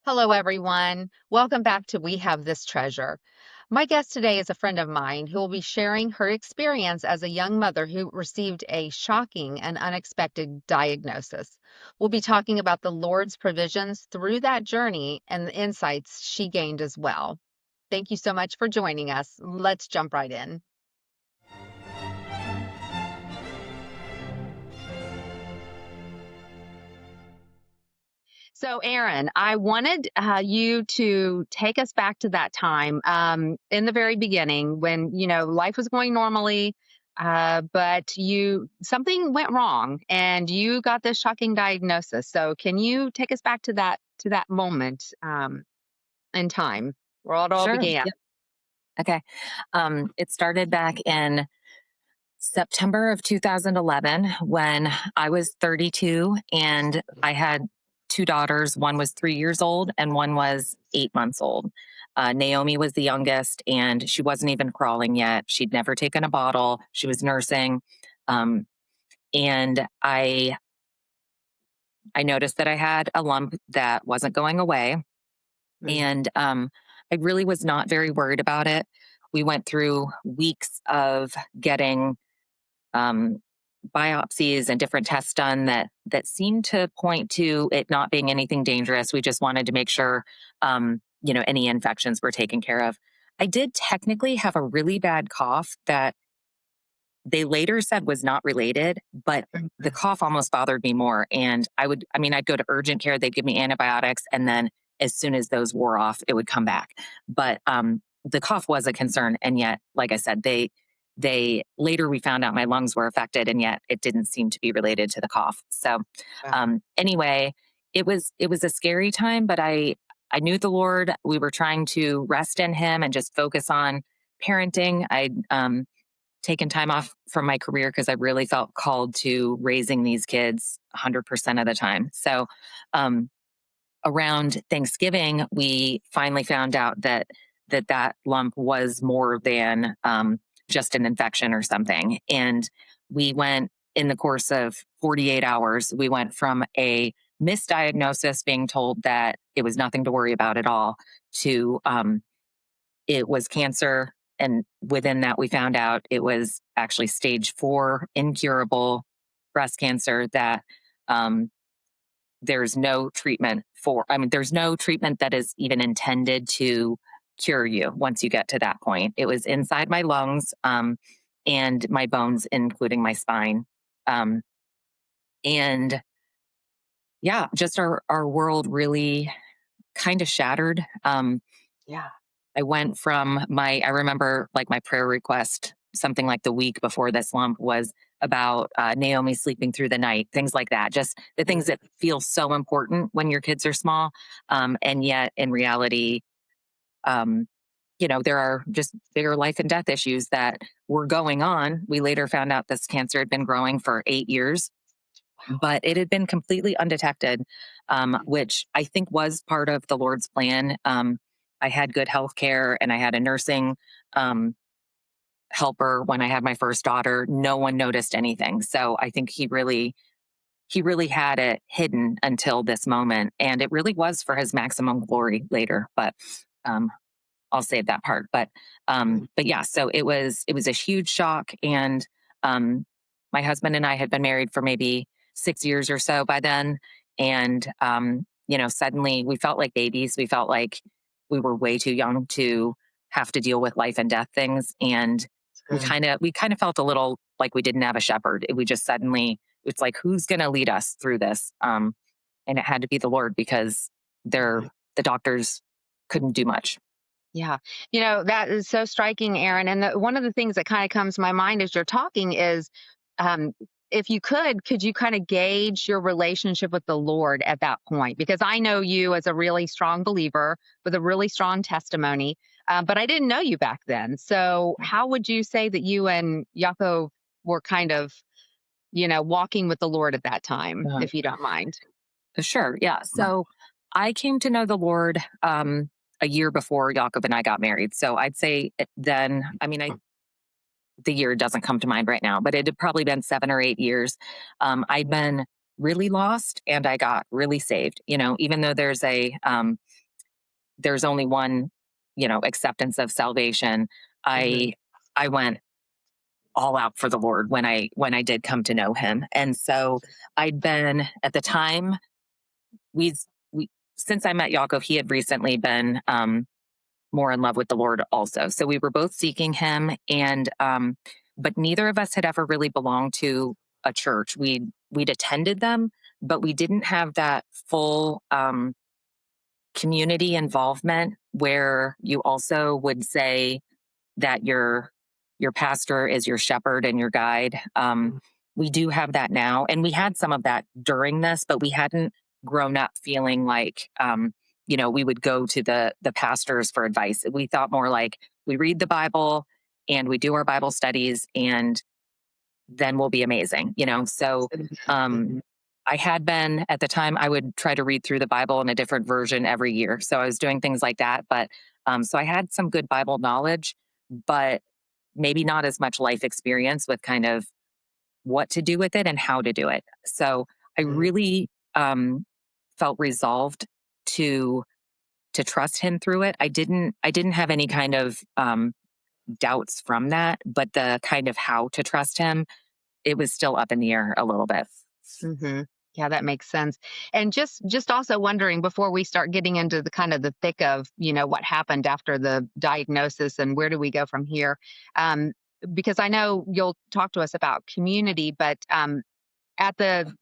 Hello, everyone. Welcome back to We Have This Treasure. My guest today is a friend of mine who will be sharing her experience as a young mother who received a shocking and unexpected diagnosis. We'll be talking about the Lord's provisions through that journey and the insights she gained as well. Thank you so much for joining us. Let's jump right in. So, Aaron, I wanted you to take us back to that time in the very beginning when life was going normally, but you something went wrong and you got this shocking diagnosis. So, can you take us back to that moment in time where it all Sure. began? Yep. Okay. It started back in September of 2011 when I was 32 and I had two daughters. One was 3 years old and one was 8 months old. Naomi was the youngest and she wasn't even crawling yet. She'd never taken a bottle. She was nursing. Um, and I noticed that I had a lump that wasn't going away. Mm. And I really was not very worried about it. We went through weeks of getting um, biopsies and different tests done that seemed to point to it not being anything dangerous. We just wanted to make sure, any infections were taken care of. I did technically have a really bad cough that they later said was not related, but the cough almost bothered me more. And I'd go to urgent care, they'd give me antibiotics, and then as soon as those wore off, it would come back. But the cough was a concern. And yet, like I said, they later we found out my lungs were affected, and yet it didn't seem to be related to the cough. So Wow. anyway, it was a scary time, but I knew the Lord. We were trying to rest in Him and just focus on parenting. I taken time off from my career because I really felt called to raising these kids 100% of the time. So, around Thanksgiving, we finally found out that lump was more than just an infection or something. And we went in the course of 48 hours, we went from a misdiagnosis being told that it was nothing to worry about at all to it was cancer. And within that, we found out it was actually stage 4 incurable breast cancer that um, there's no treatment for. There's no treatment that is even intended to cure you once you get to that point. It was inside my lungs and my bones, including my spine. Um, and yeah, just our world really kind of shattered. Yeah. I went from I remember like my prayer request, something like the week before this lump was about Naomi sleeping through the night, things like that. Just the things that feel so important when your kids are small. And yet in reality, um, there are just bigger life and death issues that were going on. We later found out this cancer had been growing for 8 years, but it had been completely undetected, which I think was part of the Lord's plan. I had good health care and I had a nursing um, helper when I had my first daughter. No one noticed anything. So I think he really had it hidden until this moment. And it really was for his maximum glory later. But um, I'll save that part. But yeah, so it was a huge shock. And um my husband and I had been married for maybe 6 years or so by then. And suddenly we felt like babies. We felt like we were way too young to have to deal with life and death things. And we kind of felt a little like we didn't have a shepherd. We just suddenly it's like, who's gonna lead us through this? And it had to be the Lord because the doctors couldn't do much. Yeah. That is so striking, Aaron. And one of the things that kind of comes to my mind as you're talking is um, if you could you kind of gauge your relationship with the Lord at that point? Because I know you as a really strong believer with a really strong testimony, but I didn't know you back then. So, how would you say that you and Yaakov were kind of, walking with the Lord at that time, Uh, if you don't mind? Sure. Yeah. So I came to know the Lord a year before Jakob and I got married. So I'd say then, the year doesn't come to mind right now, but it had probably been 7 or 8 years. I'd been really lost and I got really saved. Even though there's only one, acceptance of salvation, Mhm. I went all out for the Lord when I did come to know him. And so I'd been at the time we we since I met Yaakov, he had recently been more in love with the Lord also. So we were both seeking him, and but neither of us had ever really belonged to a church. We'd attended them, but we didn't have that full community involvement where you also would say that your pastor is your shepherd and your guide. We do have that now, and we had some of that during this, but we hadn't grown up feeling like we would go to the pastors for advice. We thought more like we read the Bible and we do our Bible studies, and then we'll be amazing. So um, Mhm. I had been at the time, I would try to read through the Bible in a different version every year. So I was doing things like that. But so I had some good Bible knowledge, but maybe not as much life experience with kind of what to do with it and how to do it. So I Mhm. really felt resolved to to trust him through it. I didn't have any kind of doubts from that, but the kind of how to trust him, it was still up in the air a little bit. Mhm. Yeah, that makes sense. And just also wondering before we start getting into the kind of the thick of, what happened after the diagnosis and where do we go from here? Um, because I know you'll talk to us about community, but at the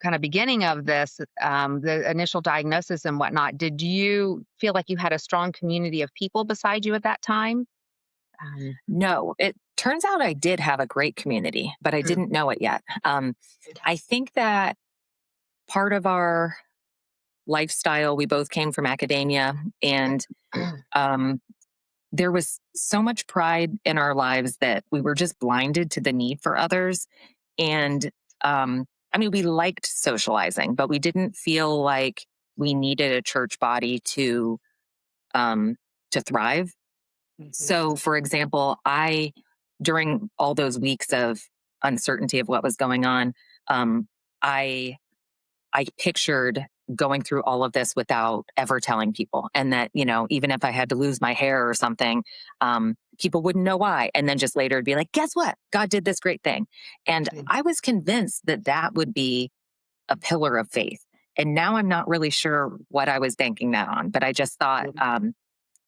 kind of beginning of this, the initial diagnosis and whatnot, did you feel like you had a strong community of people beside you at that time? Um, No, it turns out I did have a great community, but I mm, didn't know it yet. I think that part of our lifestyle, we both came from academia, and um, there was so much pride in our lives that we were just blinded to the need for others. And I mean, we liked socializing, but we didn't feel like we needed a church body um, to thrive. So, for example, during all those weeks of uncertainty of what was going on, um, I I pictured going through all of this without ever telling people. And that, even if I had to lose my hair or something, people wouldn't know why. And then just later it'd be like, guess what? God did this great thing. And I was convinced that that would be a pillar of faith. And now I'm not really sure what I was banking that on, but I just thought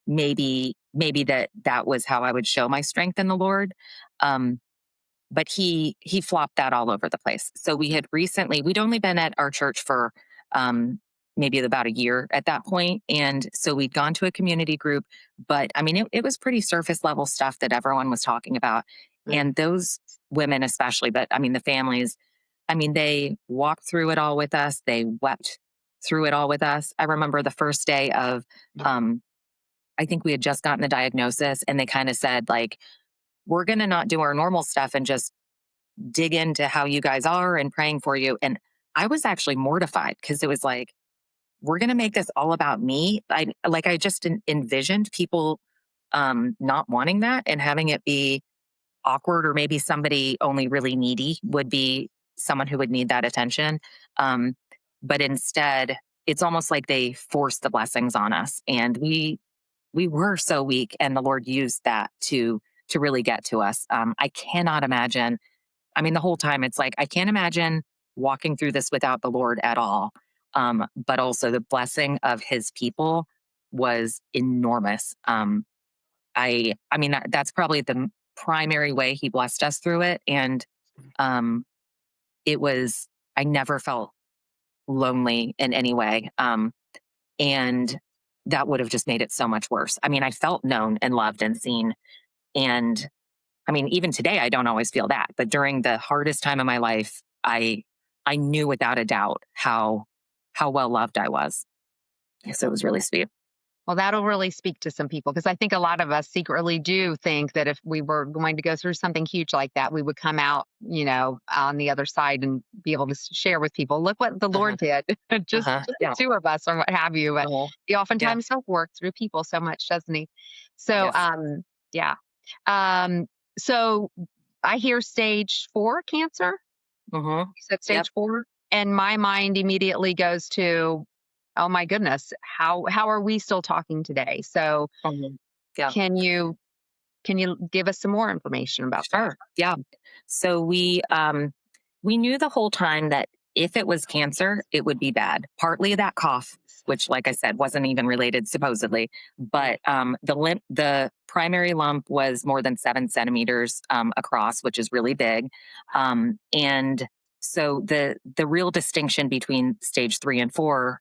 maybe that was how I would show my strength in the Lord. Um, but he flopped that all over the place. So we'd only been at our church for um, maybe about a year at that point, and so we'd gone to a community group. But I mean, it was pretty surface level stuff that everyone was talking about, mm, and those women especially, but I mean the families. I mean, they walked through it all with us. They wept through it all with us. I remember the first day of. Um, I think we had just gotten the diagnosis, and they kind of said like, "We're going to not do our normal stuff and just dig into how you guys are and praying for you." And I was actually mortified because it was like, we're going to make this all about me. I just envisioned people not wanting that and having it be awkward, or maybe somebody only really needy would be someone who would need that attention. Um, but instead, it's almost like they forced the blessings on us, and we were so weak, and the Lord used that to really get to us. I cannot imagine. I mean, the whole time it's like, I can't imagine walking through this without the Lord at all. But also the blessing of his people was enormous. I mean, that's probably the primary way he blessed us through it. And um, it was, I never felt lonely in any way. And that would have just made it so much worse. I mean, I felt known and loved and seen. And I mean, even today, I don't always feel that. But during the hardest time of my life, I knew without a doubt how well loved I was. So it was really sweet. Well, that'll really speak to some people because I think a lot of us secretly do think that if we were going to go through something huge like that, we would come out, on the other side and be able to share with people, look what the Uh-huh. Lord did, Uh-huh. just the Yeah. two of us or what have you. But Uh-huh. he Yeah. oftentimes does work through people so much, doesn't he? So, Yes. yeah. Um, so I hear stage 4 cancer. Uh-huh. You said Yep. stage 4? And my mind immediately goes to, oh my goodness, how are we still talking today? So Mhm. Yeah. can you can you give us some more information about that? Sure. Yeah. So we knew the whole time that if it was cancer, it would be bad. Partly that cough, which, like I said, wasn't even related supposedly, Mm, but the primary lump was more than 7 centimeters across, which is really big. And so the real distinction between stage 3 and 4,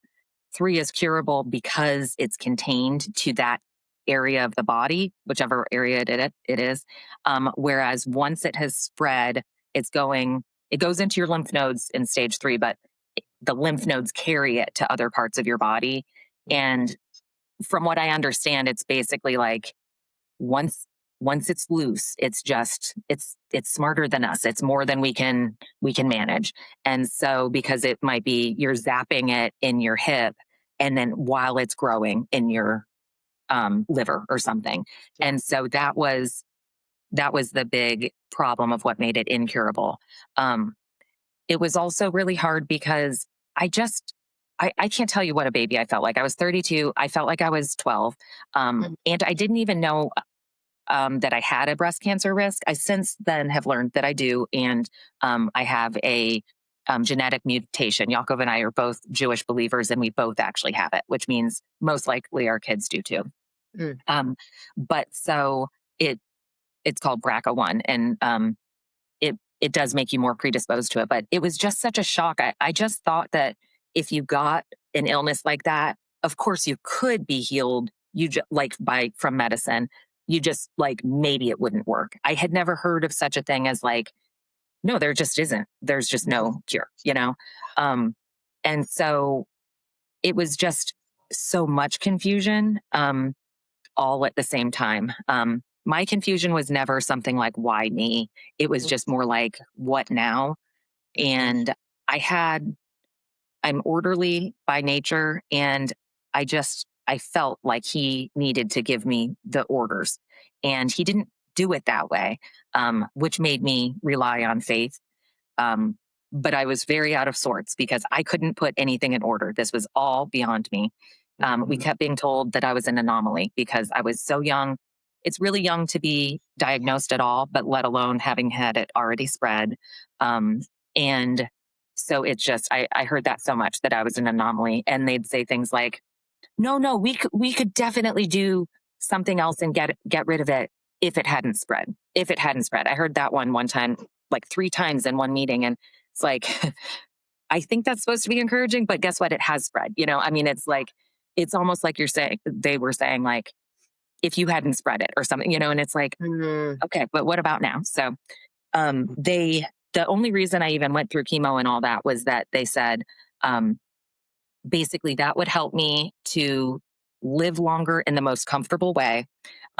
3 is curable because it's contained to that area of the body, whichever area it is. Whereas once it has spread, it goes into your lymph nodes in stage 3, but the lymph nodes carry it to other parts of your body. mm, And from what I understand, it's basically like once once it's loose, it's smarter than us. It's more than we can manage. And so because it might be you're zapping it in your hip, and then while it's growing in your liver or something. yeah. And so that was the big problem of what made it incurable. Um, it was also really hard because I just I can't tell you what a baby I felt like. I was 32. I felt like I was 12. Mm, And I didn't even know that I had a breast cancer risk. I since then have learned that I do. And I have a genetic mutation. Yaakov and I are both Jewish believers, and we both actually have it, which means most likely our kids do too. mm, Um, but so it it's called BRCA1, and it does make you more predisposed to it. But it was just such a shock. I just thought that if you got an illness like that, of course you could be healed. You just like by from medicine. You just like maybe it wouldn't work. I had never heard of such a thing as like no, there just isn't. There's just mm, no cure. Um, and so it was just so much confusion. All at the same time. My confusion was never something like, why me? It was just more like, what now? mhm, And I had, I'm orderly by nature. And I felt like he needed to give me the orders. And he didn't do it that way, which made me rely on faith. um, but I was very out of sorts because I couldn't put anything in order. This was all beyond me. We mhm, kept being told that I was an anomaly because I was so young. It's really young to be diagnosed at all, but let alone having had it already spread. Um, and so it's just, I heard that so much that I was an anomaly. And they'd say things like, no, no, we could definitely do something else and get rid of it if it hadn't spread. If it hadn't spread. I heard that one time, like 3 times in one meeting. And it's like, I think that's supposed to be encouraging, but guess what? It has spread. I mean, it's like, it's almost like they were saying, like, if you hadn't spread it or something, and it's like, mm, okay, but what about now? So, the only reason I even went through chemo and all that was that they said, um, basically that would help me to live longer in the most comfortable way.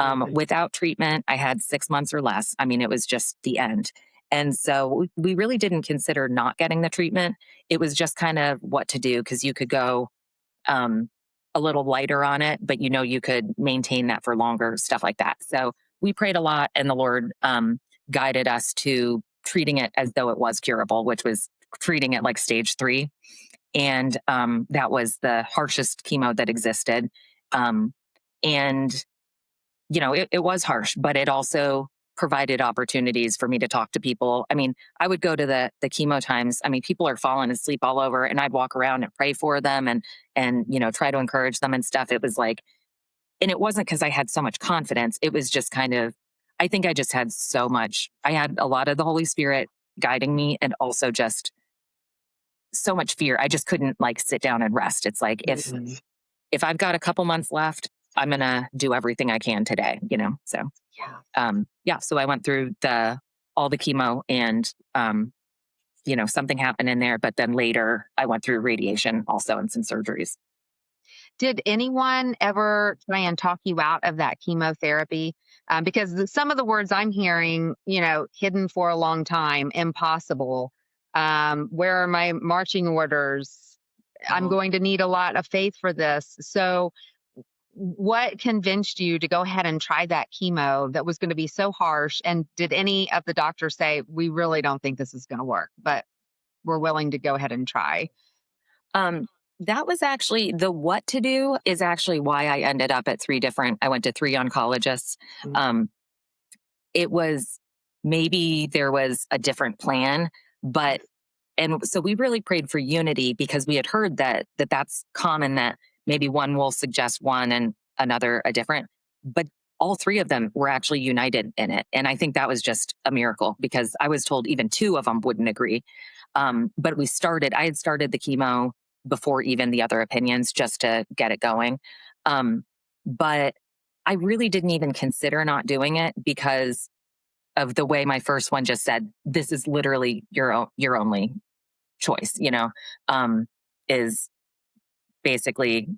mhm, Without treatment, I had 6 months or less. I mean, it was just the end. And so we really didn't consider not getting the treatment. It was just kind of what to do because you could go um, a little lighter on it, but you could maintain that for longer, stuff like that. So we prayed a lot, and the Lord guided us to treating it as though it was curable, which was treating it like stage 3. And that was the harshest chemo that existed. Um, and it was harsh, but it also provided opportunities for me to talk to people. I mean, I would go to the chemo times. I mean, people are falling asleep all over, and I'd walk around and pray for them and try to encourage them and stuff. It was like, and it wasn't because I had so much confidence. It was just kind of, I think I just had so much. I had a lot of the Holy Spirit guiding me, and also just so much fear. I just couldn't like sit down and rest. It's like mhm. if I've got a couple months left, I'm gonna do everything I can today. So Yeah. yeah, so I went through the all the chemo, and something happened in there, but then later I went through radiation also and some surgeries. Did anyone ever try and talk you out of that chemotherapy? Because some of the words I'm hearing, hidden for a long time, impossible. Where are my marching orders? I'm Mhm. going to need a lot of faith for this. So, what convinced you to go ahead and try that chemo that was going to be so harsh? And did any of the doctors say, we really don't think this is going to work? But were willing to go ahead and try? Um, that was actually the what to do is actually why I ended up at I went to three oncologists. Mm. Um, it was maybe there was a different plan, but and so we really prayed for unity because we had heard that's common that maybe one will suggest one and another a different, but all three of them were actually united in it. And I think that was just a miracle because I was told even two of them wouldn't agree. But I had started the chemo before even the other opinions just to get it going. Um, but I really didn't even consider not doing it because of the way my first one just said, this is literally your only choice, um, is basically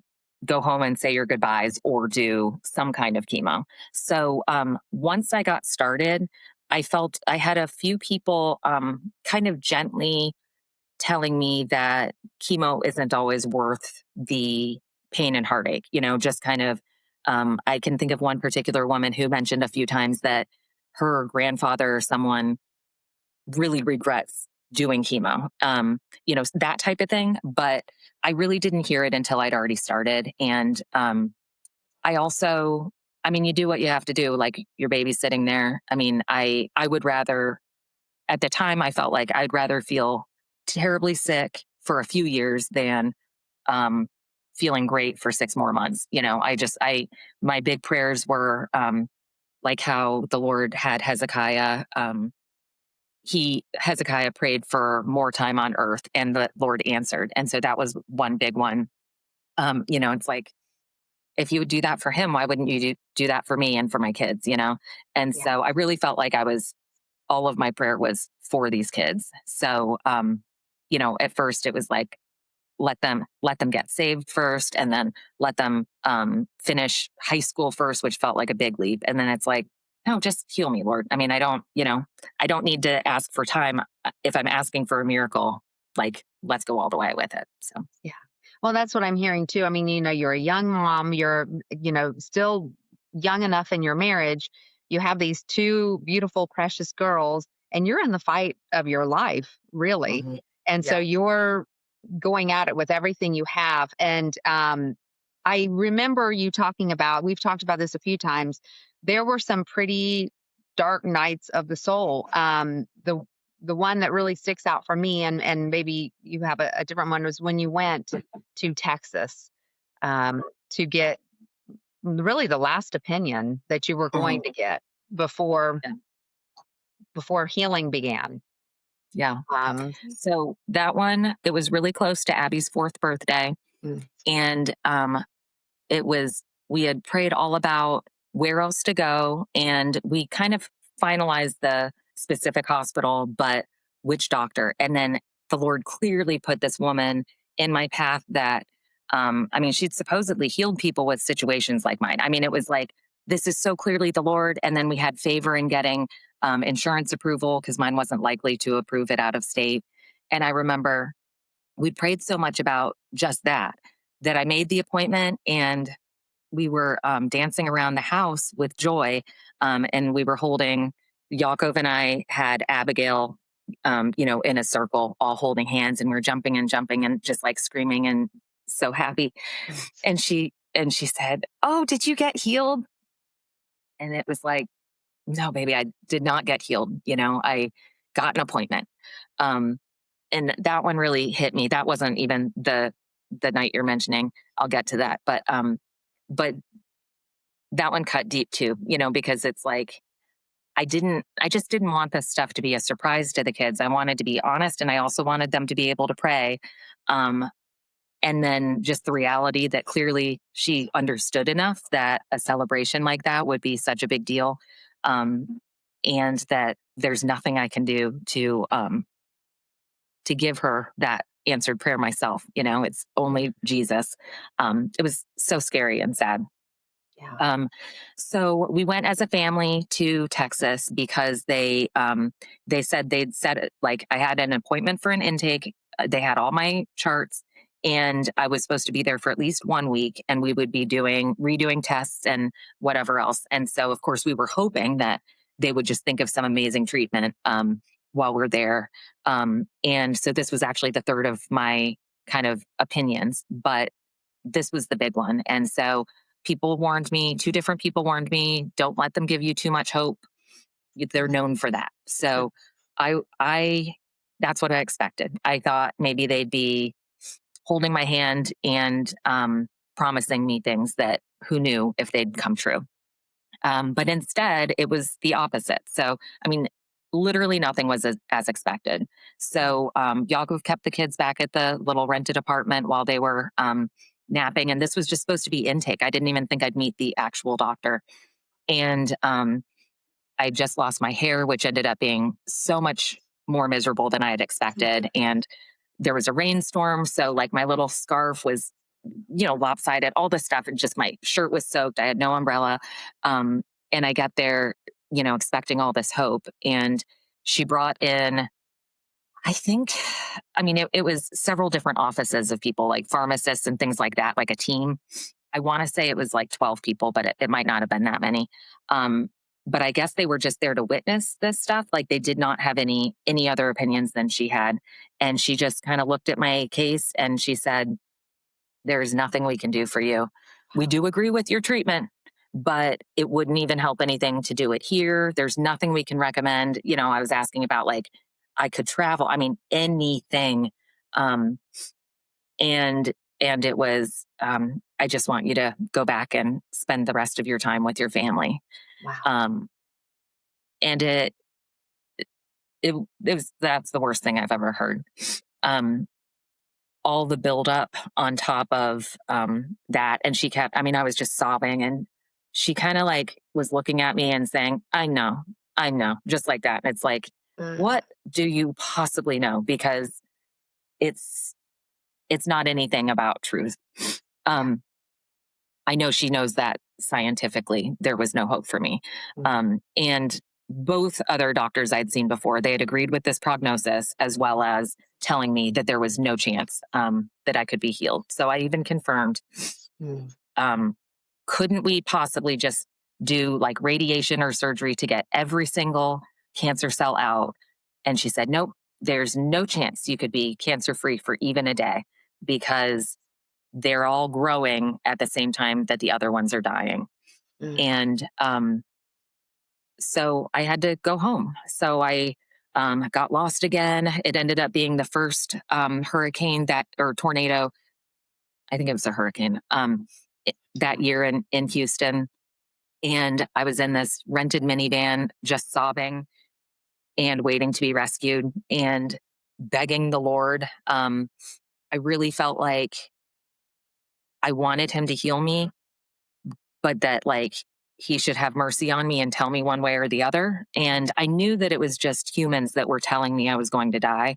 go home and say your goodbyes or do some kind of chemo. So once I got started, I felt I had a few people kind of gently telling me that chemo isn't always worth the pain and heartache, just kind of. I can think of one particular woman who mentioned a few times that her grandfather or someone really regrets doing chemo, that type of thing. But I really didn't hear it until I'd already started. And I also, I mean, you do what you have to do. Like your baby's sitting there. I mean, I would rather, at the time, I felt like I'd rather feel terribly sick for a few years than um, feeling great for 6 more months. My big prayers were like how the Lord had Hezekiah. Hezekiah prayed for more time on earth and the Lord answered. And so that was one big one. It's like, if you would do that for him, why wouldn't you do that for me and for my kids, And Yeah. so I really felt like all of my prayer was for these kids. So, at first it was like, let them get saved first and then let them finish high school first, which felt like a big leap. And then it's like, no, just heal me, Lord. I mean, I don't need to ask for time. If I'm asking for a miracle, like, let's go all the way with it. So Yeah. Well, that's what I'm hearing too. I mean, you're a young mom, you're, still young enough in your marriage. You have these two beautiful, precious girls, and you're in the fight of your life, really. mhm. And so Yeah. you're going at it with everything you have. And I remember you talking about, we've talked about this a few times. There were some pretty dark nights of the soul. The one that really sticks out for me, and maybe you have a different one, was when you went to Texas to get really the last opinion that you were going Mhm. to get before Yeah. before healing began. Yeah. Um, So that one, it was really close to Abby's fourth birthday. mm, And we had prayed all about where else to go, and we kind of finalized the specific hospital, but which doctor. And then the Lord clearly put this woman in my path that, I mean, she'd supposedly healed people with situations like mine. I mean, it was like, this is so clearly the Lord. And then we had favor in getting insurance approval because mine wasn't likely to approve it out of state. And I remember we prayed so much about just that I made the appointment and we were dancing around the house with joy. And we were holding, Yaakov and I had Abigail, in a circle, all holding hands, and we are jumping and just like screaming and so happy. And she said, "Oh, did you get healed?" And it was like, "No, baby, I did not get healed. I got an appointment." Um, and that one really hit me. That wasn't even the night you're mentioning. I'll get to that, but that one cut deep too, because it's like I just didn't want this stuff to be a surprise to the kids. I wanted to be honest and I also wanted them to be able to pray. Um, and then just the reality that clearly she understood enough that a celebration like that would be such a big deal. And that there's nothing I can do to give her that answered prayer myself. It's only Jesus. It was so scary and sad. yeah. Um, so we went as a family to Texas because they said they'd set it, like I had an appointment for an intake. They had all my charts, and I was supposed to be there for at least 1 week, and we would be redoing tests and whatever else. And so, of course, we were hoping that they would just think of some amazing treatment. while we're there. And so this was actually the third of my kind of opinions, but this was the big one. And so people warned me, two different people warned me, don't let them give you too much hope. They're known for that. So I that's what I expected. I thought maybe they'd be holding my hand and promising me things that who knew if they'd come true. But instead, it was the opposite. So, I mean, literally nothing was as expected. So, Yaakov kept the kids back at the little rented apartment while they were napping. And this was just supposed to be intake. I didn't even think I'd meet the actual doctor. And I just lost my hair, which ended up being so much more miserable than I had expected. And there was a rainstorm. So, like, my little scarf was, lopsided, all this stuff. And just my shirt was soaked. I had no umbrella. And I got there, expecting all this hope. And she brought in, I think, I mean, it was several different offices of people, like pharmacists and things like that, like a team. I want to say it was like 12 people, but it might not have been that many. Um, but I guess they were just there to witness this stuff. Like, they did not have any other opinions than she had. And she just kind of looked at my case and she said, "There's nothing we can do for you. We do agree with your treatment, but it wouldn't even help anything to do it here. There's nothing we can recommend." I was asking about, like, I could travel. I mean, anything. Um, and and it was, I just want you to go back and spend the rest of your time with your family. Wow. Um, and it was that's the worst thing I've ever heard. Um, all the buildup on top of that, and she kept. I mean, I was just sobbing, and she kind of like was looking at me and saying, I know," just like that. And it's like, Mm, what do you possibly know? Because it's it's not anything about truth. yeah. Um, I know she knows that scientifically there was no hope for me. Mm, And both other doctors I'd seen before, they had agreed with this prognosis as well as telling me that there was no chance that I could be healed. So I even confirmed, mm, um, couldn't we possibly just do like radiation or surgery to get every single cancer cell out? And she said, nope, there's no chance you could be cancer free for even a day because they're all growing at the same time that the other ones are dying. mm. And so I had to go home. So I got lost again. It ended up being the first hurricane that, or tornado, I think it was a hurricane, that year in Houston. And I was in this rented minivan, just sobbing and waiting to be rescued and begging the Lord. I really felt like I wanted him to heal me, but that, like, he should have mercy on me and tell me one way or the other. And I knew that it was just humans that were telling me I was going to die.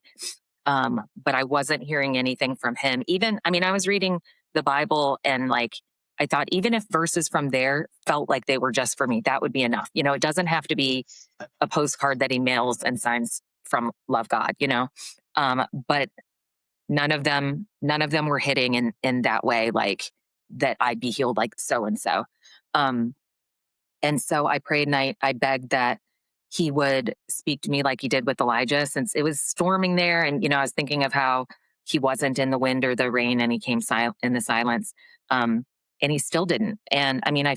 But I wasn't hearing anything from him. Even, I mean, I was reading the Bible and, like, I thought even if verses from there felt like they were just for me, that would be enough. It doesn't have to be a postcard that he mails and signs from Love God, but none of them were hitting in that way, like that I'd be healed like so and so. Um, and so I prayed and I begged that he would speak to me like he did with Elijah, since it was storming there. And, I was thinking of how he wasn't in the wind or the rain and he came in the silence. Um, and he still didn't. And I mean, I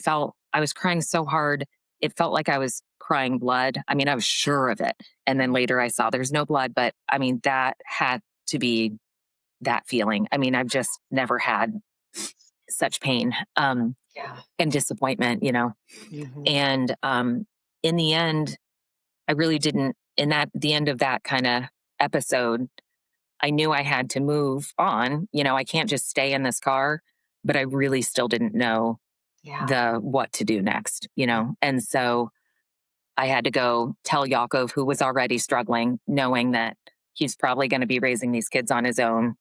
was crying so hard. It felt like I was crying blood. I mean, I was sure of it. And then later I saw there's no blood, but I mean, that had to be that feeling. I mean, I've just never had such pain Yeah. and disappointment, Mhm. and in the end, I really didn't. In that, the end of that kind of episode, I knew I had to move on. I can't just stay in this car, but I really still didn't know Yeah. the what to do next, and so I had to go tell Yakov, who was already struggling, knowing that he's probably going to be raising these kids on his own,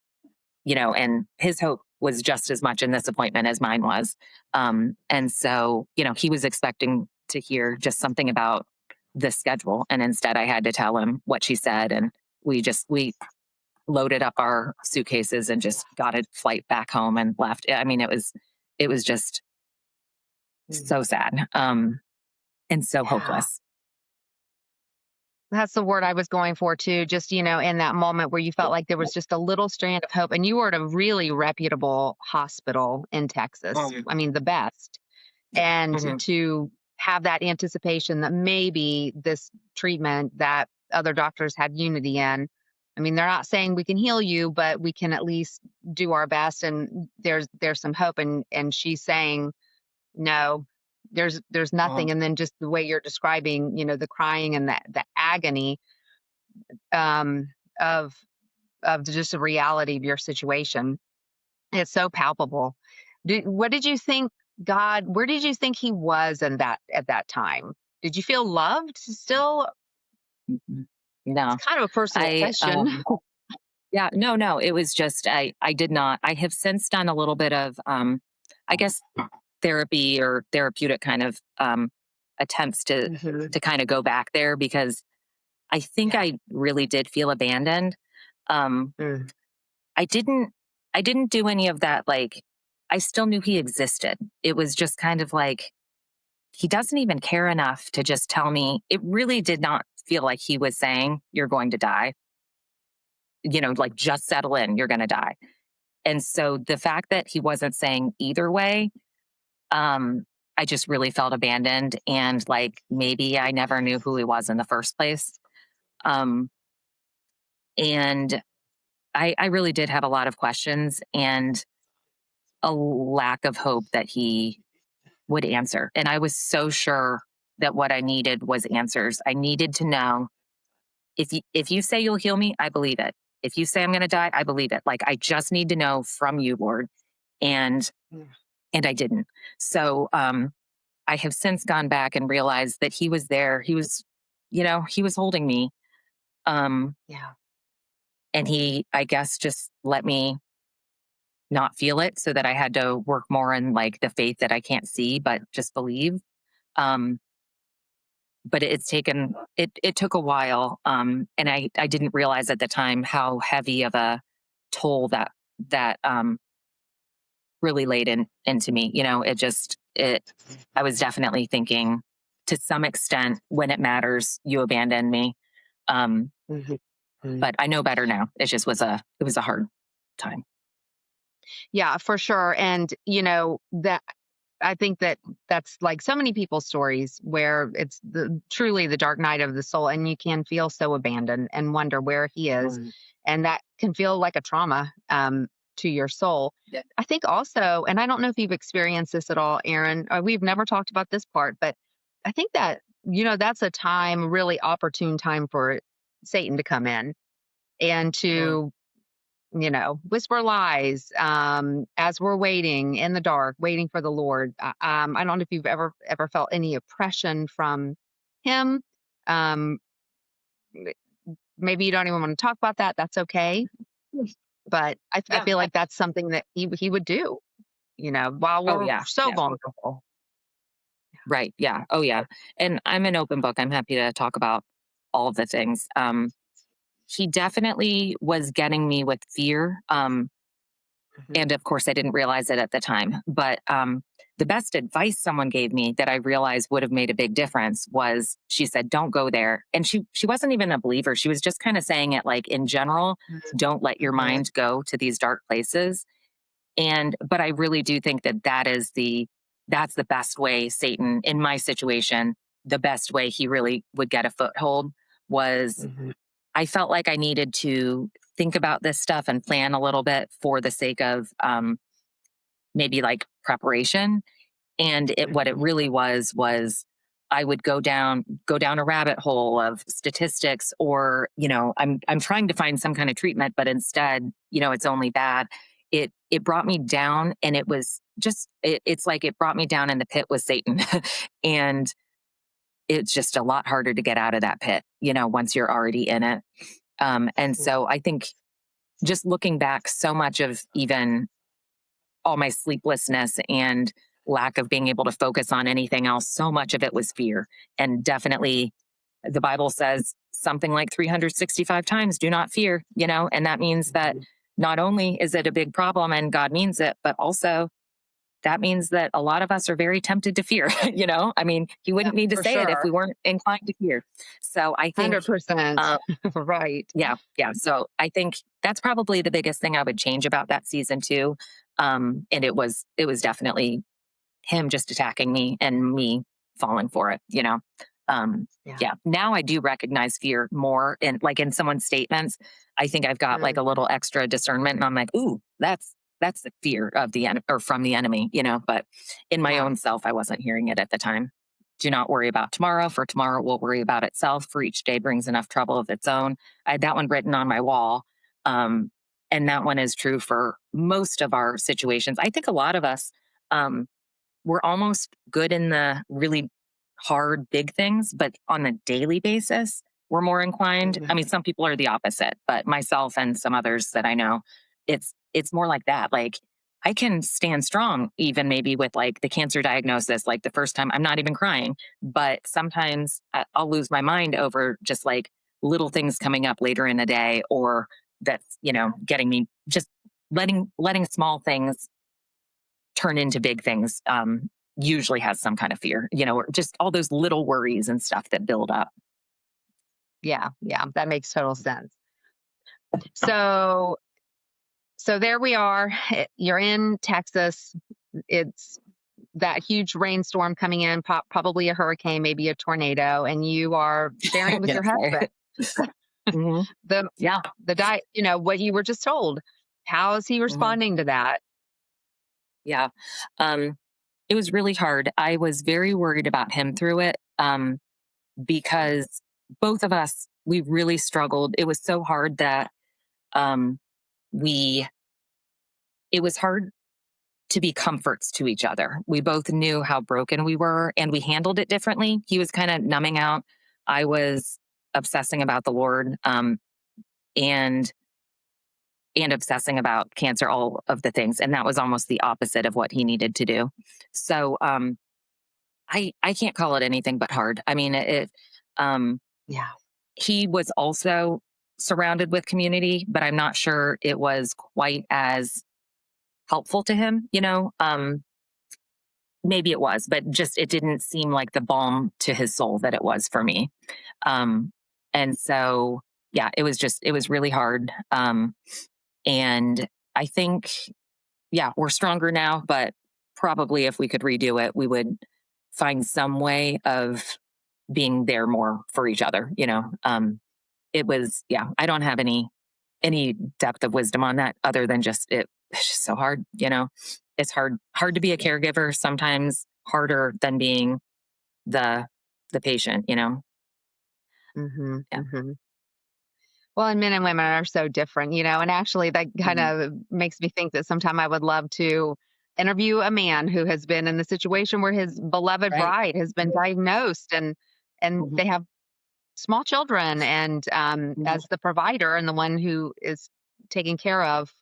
and his hope was just as much in this appointment as mine was. And so, he was expecting to hear just something about the schedule. And instead I had to tell him what she said. And we loaded up our suitcases and just got a flight back home and left. I mean, it was just Mm. so sad. And so Yeah. hopeless. That's the word I was going for too. Just, in that moment where you felt like there was just a little strand of hope, and you were at a really reputable hospital in Texas. Um, I mean, the best. And mhm, to have that anticipation that maybe this treatment that other doctors had unity in, I mean, they're not saying we can heal you, but we can at least do our best. And there's some hope. And she's saying, no, there's nothing. And then just the way you're describing, the crying and the agony, um, of just the reality of your situation. It's so palpable. What did you think God where did you think he was in that at that time? Did you feel loved still? mhm. It's No, kind of a personal I, question. yeah, no, it was just, I did not, I have since done a little bit of, I guess, therapy or therapeutic kind of, attempts Mhm. to kind of go back there because I think Yeah. I really did feel abandoned. Um, Mm. I didn't, I didn't do any of that. Like, I still knew he existed. It was just kind of like, he doesn't even care enough to just tell me. It really did not feel like he was saying, "You're going to die," like just settle in, you're going to die. And so the fact that he wasn't saying either way, um, I just really felt abandoned and like maybe I never knew who he was in the first place. Um, and I really did have a lot of questions and a lack of hope that he would answer. And I was so sure that what I needed was answers. I needed to know if you say you'll heal me, I believe it. If you say I'm going to die, I believe it. Like I just need to know from you, Lord. And Mm. and I didn't. So I have since gone back and realized that he was there. He was holding me. Um, Yeah. and he, I guess, just let me not feel it so that I had to work more in like the faith that I can't see, but just believe. Um, but it took a while. And I didn't realize at the time how heavy of a toll that really laid into me. I was definitely thinking to some extent when it matters, you abandon me. Um, Mhm. Mm. but I know better now. It was a hard time. Yeah, for sure. And that I think that that's like so many people's stories where it's truly the dark night of the soul, and you can feel so abandoned and wonder where he is, Mm. and that can feel like a trauma, to your soul. Yeah. I think also, and I don't know if you've experienced this at all, Aaron. We've never talked about this part, but I think that that's a time, really opportune time for Satan to come in and Mm. to whisper lies, as we're waiting in the dark, waiting for the Lord. I don't know if you've ever felt any oppression from him. Um, m- Maybe you don't even want to talk about that. That's okay. But I Yeah. feel like that's something that he would do. While Oh we're yeah. so Yeah. vulnerable. Right. Yeah. Oh yeah. And I'm an open book. I'm happy to talk about all of the things. He definitely was getting me with fear. Mhm. And of course, I didn't realize it at the time. But the best advice someone gave me that I realized would have made a big difference was she said, "Don't go there." And she wasn't even a believer. She was just kind of saying it like in general, don't let your Mhm. mind go to these dark places. But I really do think that that's the best way Satan in my situation, the best way he really would get a foothold was Mhm. I felt like I needed to think about this stuff and plan a little bit for the sake of maybe like preparation. And what it Mhm. really was I would go down a rabbit hole of statistics or I'm trying to find some kind of treatment, but instead it's only bad. It brought me down, and it was just it's like it brought me down in the pit with Satan, and it's just a lot harder to get out of that pit once you're already in it. And so I think just looking back, so much of even all my sleeplessness and lack of being able to focus on anything else, so much of it was fear. And definitely the Bible says something like 365 times, do not fear, and that means that Mhm. not only is it a big problem and God means it, but also that means that a lot of us are very tempted to fear, I mean, he Yeah, wouldn't need to for say it if we sure. weren't inclined to fear. So I think, 100%. uh, Right. yeah, yeah. So I think that's probably the biggest thing I would change about that season too. And it was definitely him just attacking me and me falling for it. Um, Yeah. yeah. Now I do recognize fear more in someone's statements. I think I've got like a Mhm. little extra discernment and I'm like, ooh, that's the fear of the enemy or from the enemy. But in my Yeah. own self, I wasn't hearing it at the time. Do not worry about tomorrow, for tomorrow will worry about itself, for each day brings enough trouble of its own. I had that one written on my wall. Um, and that one is true for most of our situations. I think a lot of us, um, we're almost good in the really hard, big things, but on a daily basis, we're more inclined. I Mhm. mean, some people are the opposite, but myself and some others that I know, it's more like that. Like I can stand strong, even maybe with like the cancer diagnosis. Like the first time, I'm not even crying, but sometimes I'll lose my mind over just like little things coming up later in the day, or that's getting me just letting small things turn into big things usually has some kind of fear, or just all those little worries and stuff that build up. Yeah, yeah, that makes total sense. So so there we are. You're in Texas. It's that huge rainstorm coming in, probably a hurricane, maybe a tornado, and you are sharing with Yes. your husband Hmm. the Yeah. what you were just told. How is he Hmm. responding to that? Yeah. Um, it was really hard. I was very worried about him through it because both of us, we really struggled. It was so hard that um, we, it was hard to be comforts to each other. We both knew how broken we were and we handled it differently. He was kind of numbing out. I was obsessing about the Lord and obsessing about cancer, all of the things. And that was almost the opposite of what he needed to do. So I can't call it anything but hard. I mean, um, Yeah. he was also surrounded with community, but I'm not sure it was quite as helpful to him. Maybe it was, but just it didn't seem like the balm to his soul that it was for me. Um, and so, yeah, it was really hard. And I think, yeah, we're stronger now, but probably if we could redo it, we would find some way of being there more for each other. It was, yeah, I don't have any depth of wisdom on that other than just it's just so hard. It's hard to be a Yeah. caregiver, sometimes harder than being the patient. Mhm. Yeah. Mhm. Well, and men and women are so different, and actually that kind Hmm. of makes me think that sometime I would love to interview a man who has been in the situation where his beloved Right. bride has been diagnosed and Hmm. they have small children and Hmm. as the provider and the one who is taking care of,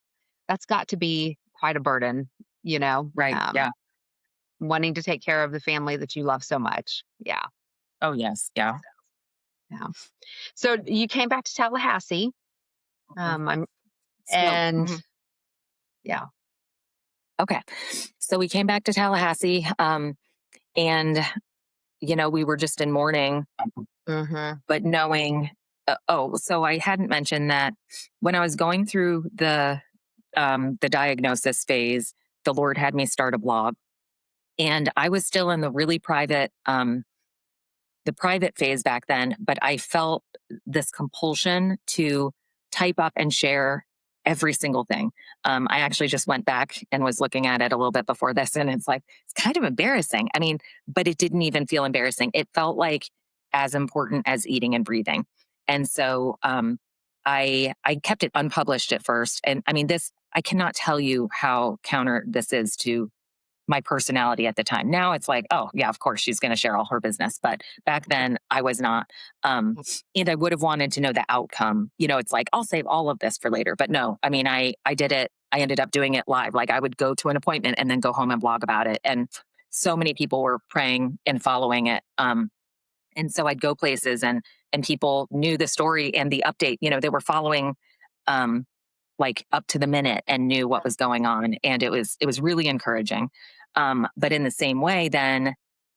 that's got to be quite a burden, Right. Yeah. wanting to take care of the family that you love so much. Yeah. Oh yes. Yeah. Yeah. So you came back to Tallahassee. Mhm. I'm So and mhm. yeah. Okay. So we came back to Tallahassee, and we were just in mourning, Mhm. but knowing. So I hadn't mentioned that when I was going through the diagnosis phase, the Lord had me start a blog, and I was still in the private phase back then, but I felt this compulsion to type up and share every single thing. I actually just went back and was looking at it a little bit before this, and it's kind of embarrassing. I mean, but it didn't even feel embarrassing. It felt like as important as eating and breathing. And so I kept it unpublished at first. And I mean, this I cannot tell you how counter this is to my personality at the time. Now it's like, oh, yeah, of course she's going to share all her business. But back then I was not. Um, and I would have wanted to know the outcome. It's like, I'll save all of this for later. But no, I mean, I did it. I ended up doing it live. Like I would go to an appointment and then go home and blog about it. And so many people were praying and following it. And so I'd go places and people knew the story and the update. They were following um, like up to the minute and knew what was going on. And it was really encouraging. But in the same way, then,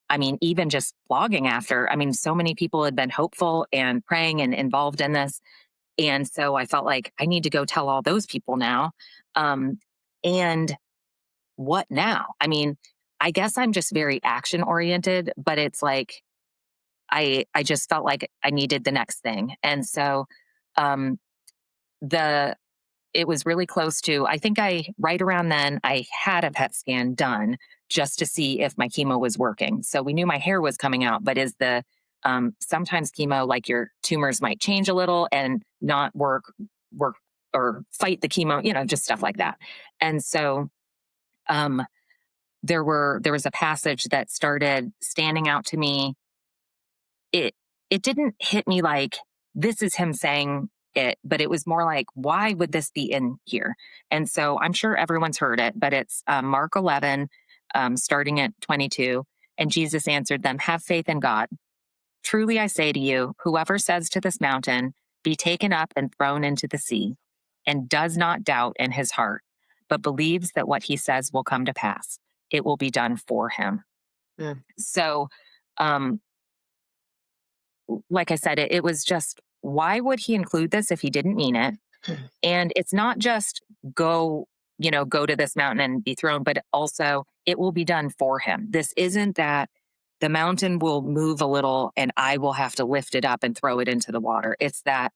I mean, even just blogging after, I mean, so many people had been hopeful and praying and involved in this. And so I felt like I need to go tell all those people now. And what now? I mean, I guess I'm just very action oriented, but it's like I just felt like I needed the next thing. And so um the it was really close to, I think I right around then I had a PET scan done just to see if my chemo was working. So we knew my hair was coming out, but is the sometimes chemo, like your tumors might change a little and not work or fight the chemo, just stuff like that. And so um there was a passage that started standing out to me. It it didn't hit me like this is him saying it, but it was more like, why would this be in here? And so I'm sure everyone's heard it, but it's Mark 11, starting at 22. And Jesus answered them, have faith in God. Truly I say to you, whoever says to this mountain, be taken up and thrown into the sea, and does not doubt in his heart, but believes that what he says will come to pass, it will be done for him. Mm. So, um, like I said, it was just, why would he include this if he didn't mean it? And it's not just go, go to this mountain and be thrown, but also it will be done for him. This isn't that the mountain will move a little and I will have to lift it up and throw it into the water. It's that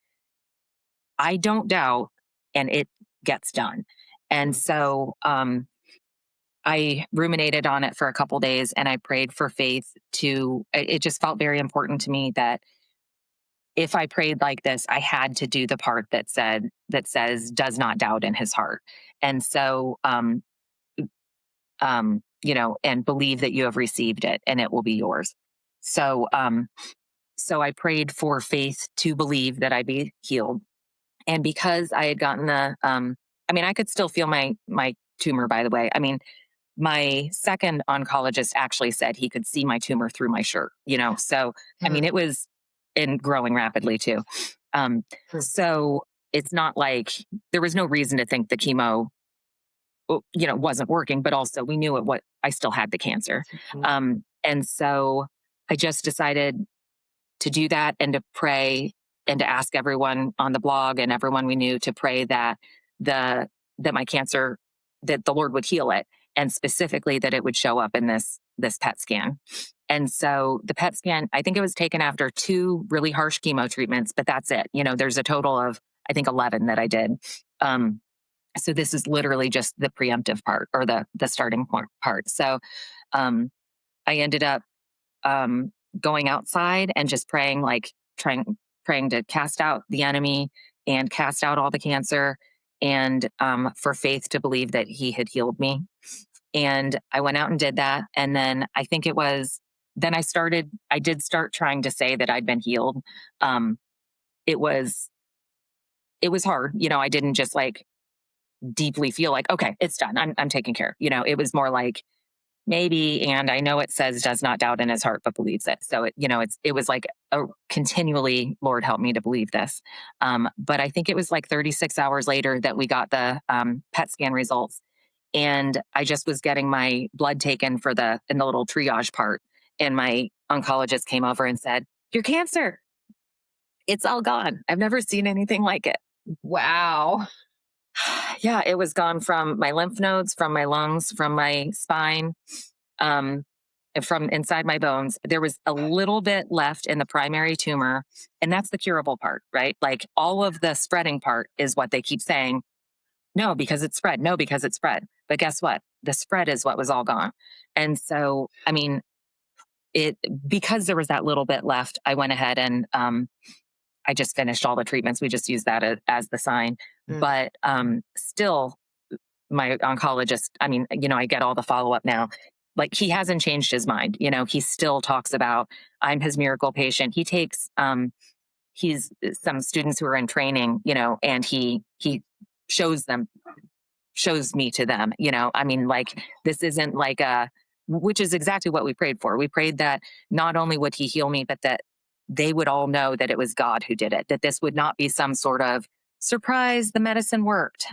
I don't doubt and it gets done. And Mm. so I ruminated on it for a couple days and I prayed for faith it just felt very important to me that if I prayed like this, I had to do the part that says does not doubt in his heart. And so and believe that you have received it and it will be yours. So so I prayed for faith to believe that I'd be healed. And because I had gotten I mean, I could still feel my tumor, by the way. I mean, my second oncologist actually said he could see my tumor through my shirt, So, I mean, Mm. it was in growing rapidly too. Um, Mm. so it's not like there was no reason to think the chemo, wasn't working, but also we knew what I still had the cancer. Mm. And so I just decided to do that and to pray and to ask everyone on the blog and everyone we knew to pray that the that my cancer, that the Lord would heal it, and specifically that it would show up in this PET scan. And so the PET scan, I think it was taken after 2 really harsh chemo treatments, but that's it. There's a total of I think 11 that I did. So this is literally just the preemptive part or the starting point part. So I ended up going outside and just praying, like praying to cast out the enemy and cast out all the cancer, and for faith to believe that he had healed me. And I went out and did that. And then I think then I did start trying to say that I'd been healed. Um, it was, it was hard. I didn't just like deeply feel like, okay, it's done. I'm taken care of. It was more like, maybe, and I know it says does not doubt in his heart, but believes it. So it was like a continually, Lord, help me to believe this. But I think it was like 36 hours later that we got the PET scan results, and I just was getting my blood taken in the little triage part, and my oncologist came over and said, "Your cancer, it's all gone. I've never seen anything like it." Wow. Yeah, it was gone from my lymph nodes, from my lungs, from my spine, um, and from inside my bones. There was a little bit left in the primary tumor, and that's the curable part, right? Like all of the spreading part is what they keep saying. No, because it's spread. No, because it's spread. But guess what? The spread is what was all gone. And so, I mean, it because there was that little bit left, I went ahead and I just finished all the treatments. We just used that as the sign. Mm. But still, my oncologist, I mean, I get all the follow up now. Like he hasn't changed his mind. He still talks about I'm his miracle patient. He takes he's some students who are in training, and he shows them shows me to them. I mean, like this isn't like which is exactly what we prayed for. We prayed that not only would he heal me, but that they would all know that it was God who did it, that this would not be some sort of surprise, the medicine worked,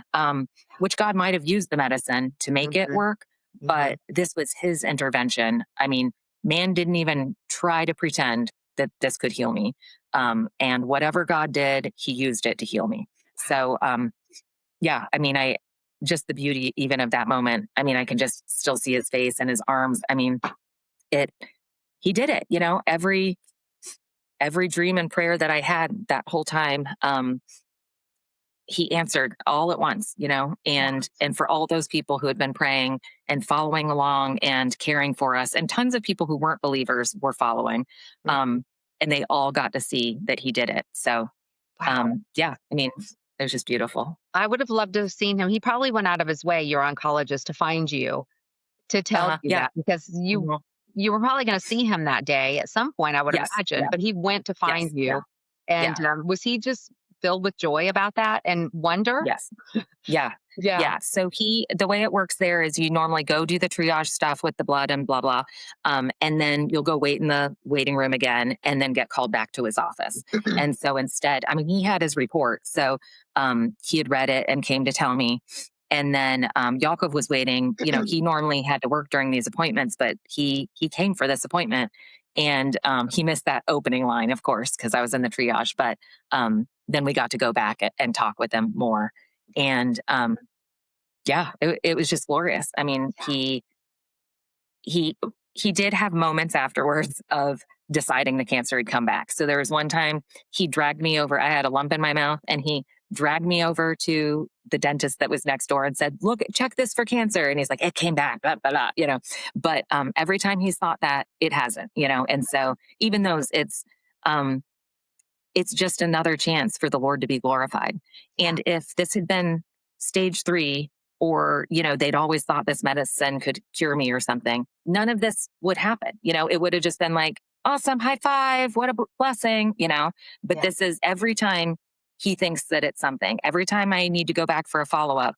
which God might have used the medicine to make it Mhm. work. Mhm. but this was his intervention. I mean, man didn't even try to pretend that this could heal me. And whatever God did, he used it to heal me. So, yeah, I mean, I just the beauty even of that moment. I mean, I can just still see his face and his arms. I mean, it, he did it, every dream and prayer that I had that whole time. He answered all at once, and for all those people who had been praying and following along and caring for us, and tons of people who weren't believers were following, Mhm. and they all got to see that he did it. So, Wow. yeah, I mean, it was just beautiful. I would have loved to have seen him. He probably went out of his way, your oncologist, to find you, to tell you Yeah. that because Mhm. you were probably gonna see him that day at some point, I would Yes. imagine, Yeah. but he went to find Yes. Yeah. you, and, Yeah. was he just filled with joy about that and wonder? Yes. Yeah. Yeah. Yeah. So the way it works there is you normally go do the triage stuff with the blood and blah, blah. And then you'll go wait in the waiting room again and then get called back to his office. And so instead, I mean, he had his report. So he had read it and came to tell me. And then Yakov was waiting. He normally had to work during these appointments, but he came for this appointment. And he missed that opening line, of course, because I was in the triage. But then we got to go back and talk with him more. And yeah, it was just glorious. I mean, he he did have moments afterwards of deciding the cancer had come back. So there was one time he dragged me over. I had a lump in my mouth, and he dragged me over to the dentist that was next door and said, "Look, check this for cancer." And he's like, "It came back, blah, blah, blah," But every time he's thought that, it hasn't. And so even those, um, it's just another chance for the Lord to be glorified. Yeah. And if this had been stage 3, or, they'd always thought this medicine could cure me or something, none of this would happen. It would have just been like, awesome, high five, what a blessing. But Yeah. this is every time he thinks that it's something, every time I need to go back for a follow up,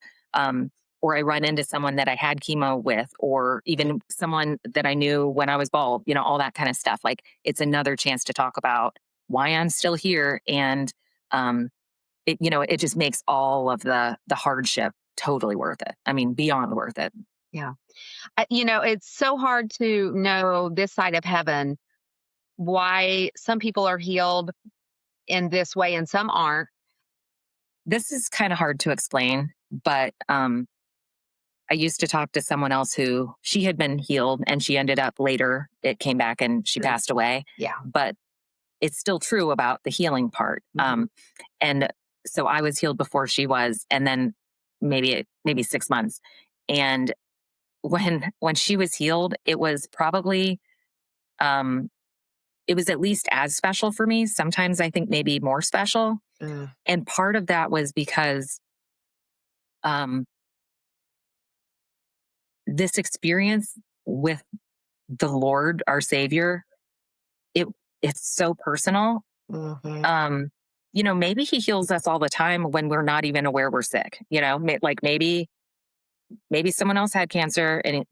or I run into someone that I had chemo with, or even someone that I knew when I was bald, all that kind of stuff. Like, it's another chance to talk about why I'm still here. And it just makes all of the hardship totally worth it. I mean, beyond worth it. Yeah. It's so hard to know this side of heaven why some people are healed in this way and some aren't. This is kind of hard to explain, but I used to talk to someone else who she had been healed, and she ended up later, it came back and she Mm. passed away. Yeah. But it's still true about the healing part. Mhm. And so I was healed before she was, and then maybe 6 months. And when she was healed, it was probably um, it was at least as special for me. Sometimes I think maybe more special. Mm. And part of that was because um, this experience with the Lord, our Savior, it it's so personal. Mhm. Um, maybe He heals us all the time when we're not even aware we're sick. Like maybe someone else had cancer and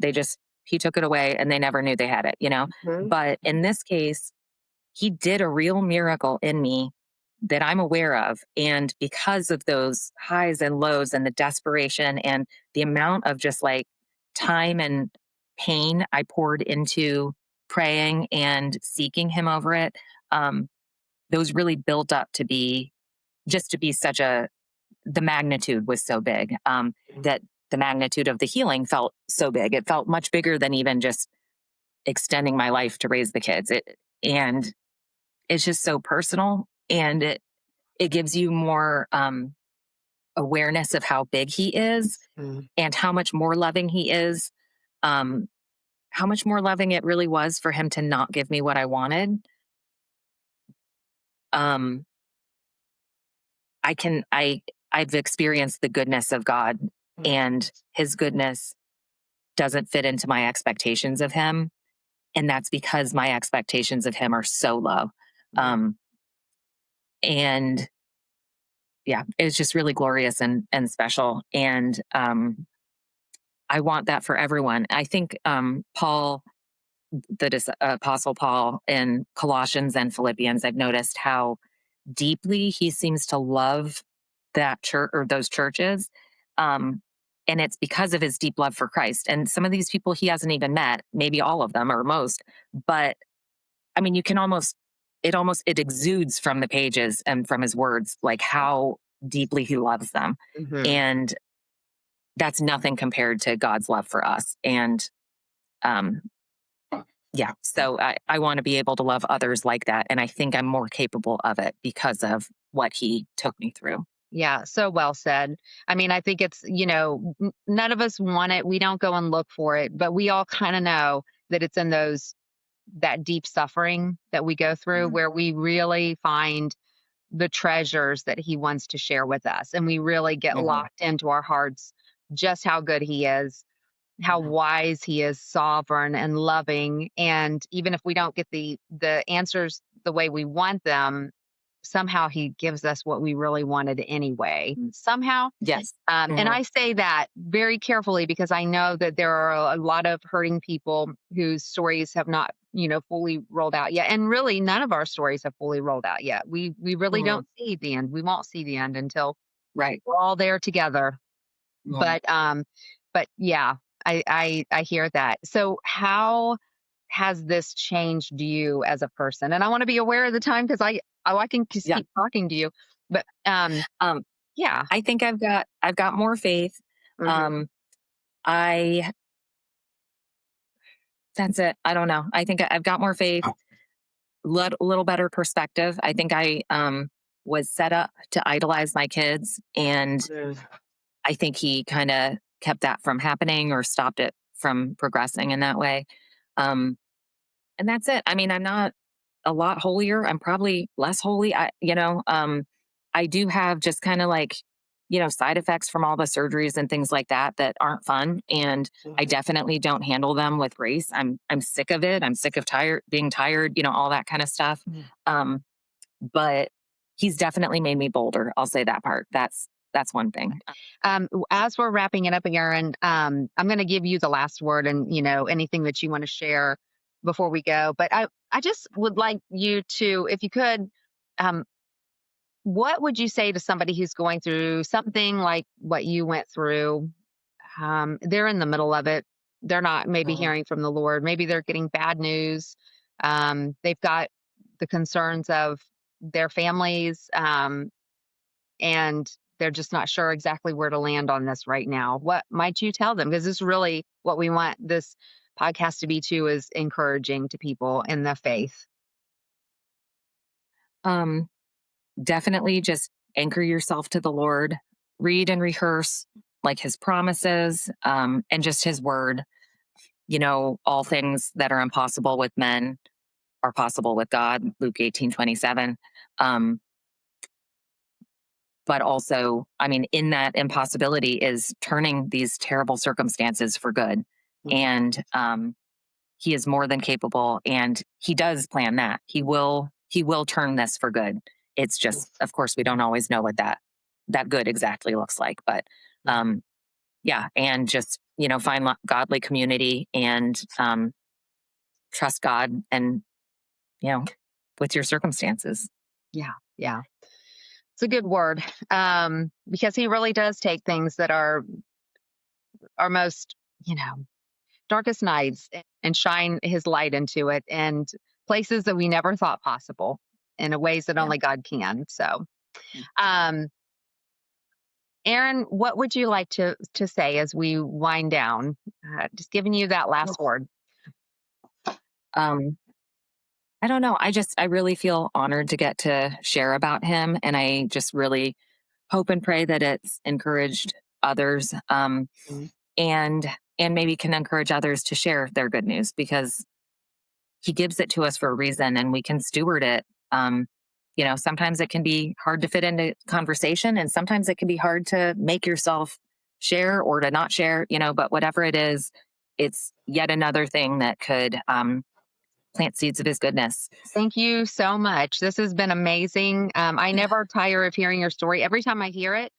He took it away and they never knew they had it. Mhm. But in this case, He did a real miracle in me that I'm aware of. And because of those highs and lows and the desperation and the amount of just like time and pain I poured into praying and seeking him over it, um, those really built up to be just to be the magnitude was so big, that the magnitude of the healing felt so big. It felt much bigger than even just extending my life to raise the kids. And it's just so personal, and it gives you more awareness of how big he is Mm. and how much more loving he is. Um, how much more loving it really was for him to not give me what I wanted. Um, I've experienced the goodness of God, Mm. and his goodness doesn't fit into my expectations of him. And that's because my expectations of him are so low. Mm. Um, and yeah, it's just really glorious and special. And I want that for everyone. I think Paul, Apostle Paul, in Colossians and Philippians, I've noticed how deeply he seems to love that church or those churches. Um, And it's because of his deep love for Christ. And some of these people he hasn't even met, maybe all of them or most, but I mean, you can it exudes from the pages and from his words, like how deeply he loves them. Hmm. And that's nothing compared to God's love for us. And um, yeah, so I want to be able to love others like that. And I think I'm more capable of it because of what he took me through. Yeah, so well said. I mean, I think it's, none of us want it. We don't go and look for it, but we all kind of know that it's in that deep suffering that we go through Mhm. where we really find the treasures that he wants to share with us. And we really get Mhm. locked into our hearts just how good he is, how wise he is, sovereign and loving. And even if we don't get the answers the way we want them, somehow he gives us what we really wanted anyway. Somehow. Yes. And Mhm. I say that very carefully because I know that there are a lot of hurting people whose stories have not, fully rolled out yet. And really, none of our stories have fully rolled out yet. We really Mhm. don't see the end. We won't see the end until Right. we're all there together. Mhm. But yeah, I hear that. So how has this changed you as a person? And I want to be aware of the time because I can just Yeah. keep talking to you. But Um, yeah. I think I've got more faith. Hmm. Um, I That's it. I don't know. I think I've got more faith, little better perspective. I think I was set up to idolize my kids, and I think he kind of kept that from happening or stopped it from progressing in that way. Um, and that's it. I mean, I'm not a lot holier. I'm probably less holy. I do have just kind of like, side effects from all the surgeries and things like that aren't fun. And I definitely don't handle them with grace. I'm sick of it. I'm sick of being tired, all that kind of stuff. Um, but he's definitely made me bolder. I'll say that part. That's one thing. As we're wrapping it up, Aaron, I'm going to give you the last word and, anything that you want to share before we go. But I just would like you to, if you could, um, what would you say to somebody who's going through something like what you went through? They're in the middle of it. They're not maybe Mhm. hearing from the Lord. Maybe they're getting bad news. They've got the concerns of their families. And they're just not sure exactly where to land on this right now. What might you tell them? Because this is really what we want this podcast to be too, is encouraging to people in the faith. Um, Definitely just anchor yourself to the Lord, read and rehearse like his promises, and just his word. All things that are impossible with men are possible with God, Luke 18:27. Um, but also, I mean, in that impossibility is turning these terrible circumstances for good. Mhm. And he is more than capable, and he does plan that. He will turn this for good. It's just, of course, we don't always know what that good exactly looks like. But um, yeah, and just, find godly community and trust God and, you know, with your circumstances. Yeah, yeah. It's a good word, because he really does take things that are our most, darkest nights and shine his light into it and places that we never thought possible in a ways that Yeah. only God can. So, um, Aaron, what would you like to say as we wind down? Just giving you that last word. Um, I don't know. I really feel honored to get to share about him. And I just really hope and pray that it's encouraged others. Mhm. And, and maybe can encourage others to share their good news because he gives it to us for a reason and we can steward it. Sometimes it can be hard to fit into conversation and sometimes it can be hard to make yourself share or to not share, but whatever it is, it's yet another thing that could plant seeds of his goodness. Thank you so much. This has been amazing. I never tire of hearing your story. Every time I hear it,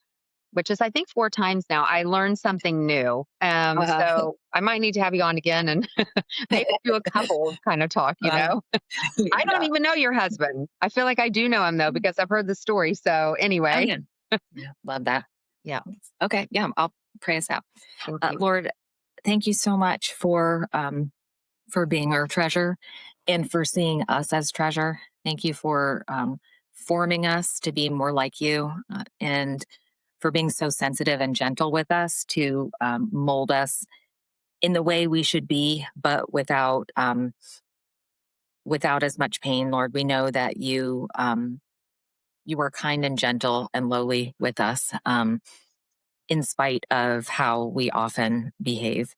which is I think 4 times now, I learn something new. Uh, So I might need to have you on again and maybe do a couple kind of talk, uh, I don't yeah. even know your husband. I feel like I do know him though because I've heard the story. So Oh, anyway, yeah. Yeah. Love that. yeah. Okay. Yeah. I'll pray us out. Thank you. Lord, thank you so much for being our treasure and for seeing us as treasure. Thank you for forming us to be more like you, and for being so sensitive and gentle with us to mold us in the way we should be, but without as much pain. Lord, we know that you are kind and gentle and lowly with us, in spite of how we often behave.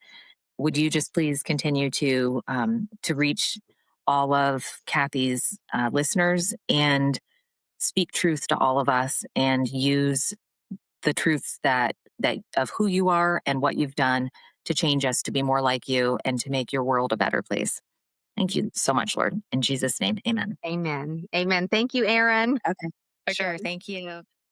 Would you just please continue to reach all of Kathy's listeners and speak truth to all of us, and use the truths that of who you are and what you've done to change us to be more like you and to make your world a better place. Thank you so much, Lord. In Jesus' name, amen. Amen. Amen. Thank you, Erin. Okay. Sure. Okay. Thank you.